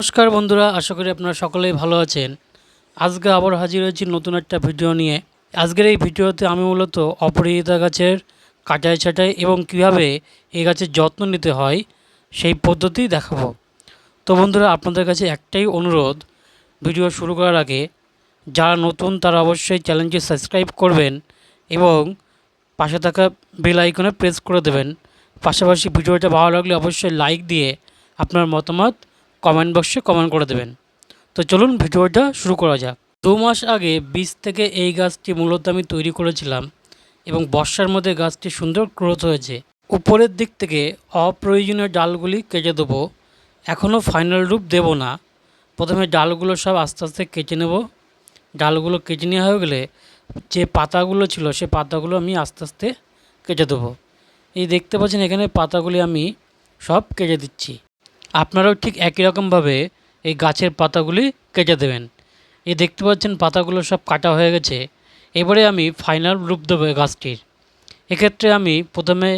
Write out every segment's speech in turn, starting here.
নমস্কার বন্ধুরা, আশা করি আপনারা সকলেই ভালো আছেন। আজকে আবার হাজির হয়েছি নতুন একটা ভিডিও নিয়ে। আজকের এই ভিডিওতে আমি মূলত অপরাজিতা গাছের কাটাই ছাঁটাই এবং কীভাবে এই গাছের যত্ন নিতে হয় সেই পদ্ধতি দেখাবো। তো বন্ধুরা, আপনাদের কাছে একটাই অনুরোধ, ভিডিও শুরু করার আগে যারা নতুন তারা অবশ্যই চ্যানেলটি সাবস্ক্রাইব করবেন এবং পাশে থাকা বেল আইকনে প্রেস করে দেবেন। পাশাপাশি ভিডিওটা ভালো লাগলে অবশ্যই লাইক দিয়ে আপনার মতামত কমেন্ট বক্সে কমেন্ট করে দেবেন। তো চলুন ভিডিওটা শুরু করা যাক। 2 মাস আগে বীজ থেকে এই গাছটি মূলত আমি তৈরি করেছিলাম এবং বর্ষার মধ্যে গাছটি সুন্দর গ্রোথ হয়েছে। উপরের দিক থেকে অপ্রয়োজনীয় ডালগুলি কেটে দেবো। এখনও ফাইনাল রূপ দেব না। প্রথমে ডালগুলো সব আস্তে আস্তে কেটে নেব। ডালগুলো কেটে নেওয়া হয়ে গেলে যে পাতাগুলো ছিল সে পাতাগুলো আমি আস্তে আস্তে কেটে দেবো। এই দেখতে পাচ্ছেন এখানে পাতাগুলি আমি সব কেটে দিচ্ছি। আপনারাও ঠিক একই রকমভাবে এই গাছের পাতাগুলি কেটে দেবেন। এই দেখতে পাচ্ছেন পাতাগুলো সব কাটা হয়ে গেছে। এবারে আমি ফাইনাল রূপ দেবো গাছটির। এক্ষেত্রে আমি প্রথমে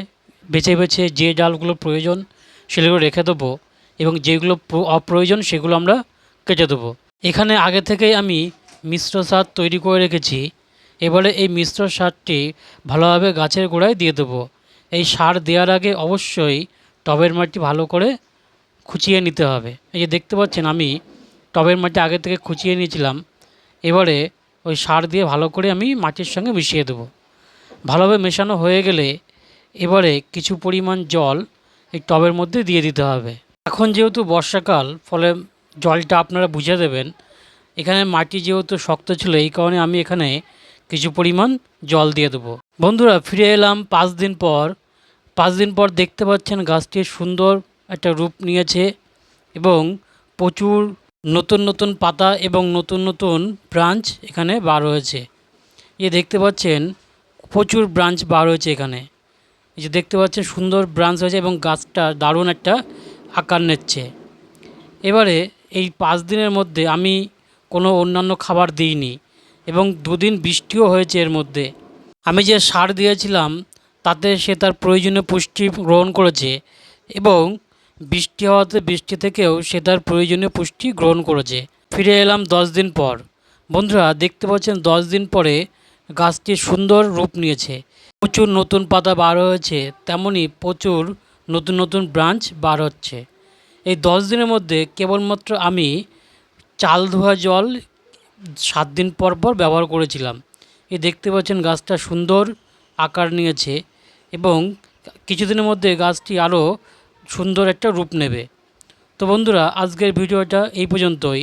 বেছে বেছে যে ডালগুলো প্রয়োজন সেগুলো রেখে দেবো এবং যেগুলো অপ্রয়োজন সেগুলো আমরা কেটে দেবো। এখানে আগে থেকেই আমি মিশ্র সার তৈরি করে রেখেছি। এবারে এই মিশ্র সারটি ভালোভাবে গাছের গোড়ায় দিয়ে দেবো। এই সার দেওয়ার আগে অবশ্যই টবের মাটি ভালো করে খুঁচিয়ে নিতে হবে। এই যে দেখতে পাচ্ছেন আমি টবের মাটি আগে থেকে খুঁচিয়ে নিয়েছিলাম। এবারে ওই সার দিয়ে ভালো করে আমি মাটির সঙ্গে মিশিয়ে দেবো। ভালোভাবে মেশানো হয়ে গেলে এবারে কিছু পরিমাণ জল এই টবের মধ্যে দিয়ে দিতে হবে। এখন যেহেতু বর্ষাকাল, ফলে জলটা আপনারা বুঝে দেবেন। এখানে মাটি যেহেতু শক্ত ছিল, এই কারণে আমি এখানে কিছু পরিমাণ জল দিয়ে দেবো। বন্ধুরা, ফিরে এলাম 5 দিন পর। 5 দিন পর দেখতে পাচ্ছেন গাছটি সুন্দর একটা রূপ নিয়েছে এবং প্রচুর নতুন নতুন পাতা এবং নতুন নতুন ব্রাঞ্চ এখানে বার হয়েছে। এই দেখতে পাচ্ছেন প্রচুর ব্রাঞ্চ বার হয়েছে এখানে। এই যে দেখতে পাচ্ছেন সুন্দর ব্রাঞ্চ হয়েছে এবং গাছটা দারুণ একটা আকার নিচ্ছে। এবারে এই 5 দিনের মধ্যে আমি কোনো অন্যান্য খাবার দিইনি এবং 2 দিন বৃষ্টিও হয়েছে এর মধ্যে। আমি যে সার দিয়েছিলাম তাতে সে তার প্রয়োজনীয় পুষ্টি গ্রহণ করেছে এবং বৃষ্টি হওয়াতে বৃষ্টি থেকেও সে তার প্রয়োজনীয় পুষ্টি গ্রহণ করেছে। ফিরে এলাম 10 দিন পর। বন্ধুরা, দেখতে পাচ্ছেন 10 দিন পরে গাছটি সুন্দর রূপ নিয়েছে। প্রচুর নতুন পাতা বার হয়েছে, তেমনি প্রচুর নতুন নতুন ব্রাঞ্চ বার হচ্ছে। এই 10 দিনের মধ্যে কেবলমাত্র আমি চাল ধোয়া জল 7 দিন পর পর ব্যবহার করেছিলাম। এই দেখতে পাচ্ছেন গাছটা সুন্দর আকার নিয়েছে এবং কিছুদিনের মধ্যে গাছটি আরও সুন্দর একটা রূপ নেবে। তো বন্ধুরা, আজকের ভিডিওটা এই পর্যন্তই।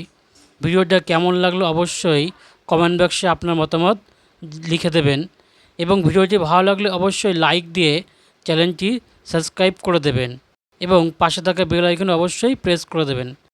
ভিডিওটা কেমন লাগলো অবশ্যই কমেন্ট বক্সে আপনার মতামত লিখে দেবেন এবং ভিডিওটি ভালো লাগলে অবশ্যই লাইক দিয়ে চ্যানেলটি সাবস্ক্রাইব করে দেবেন এবং পাশে থাকা বেল আইকনে অবশ্যই প্রেস করে দেবেন।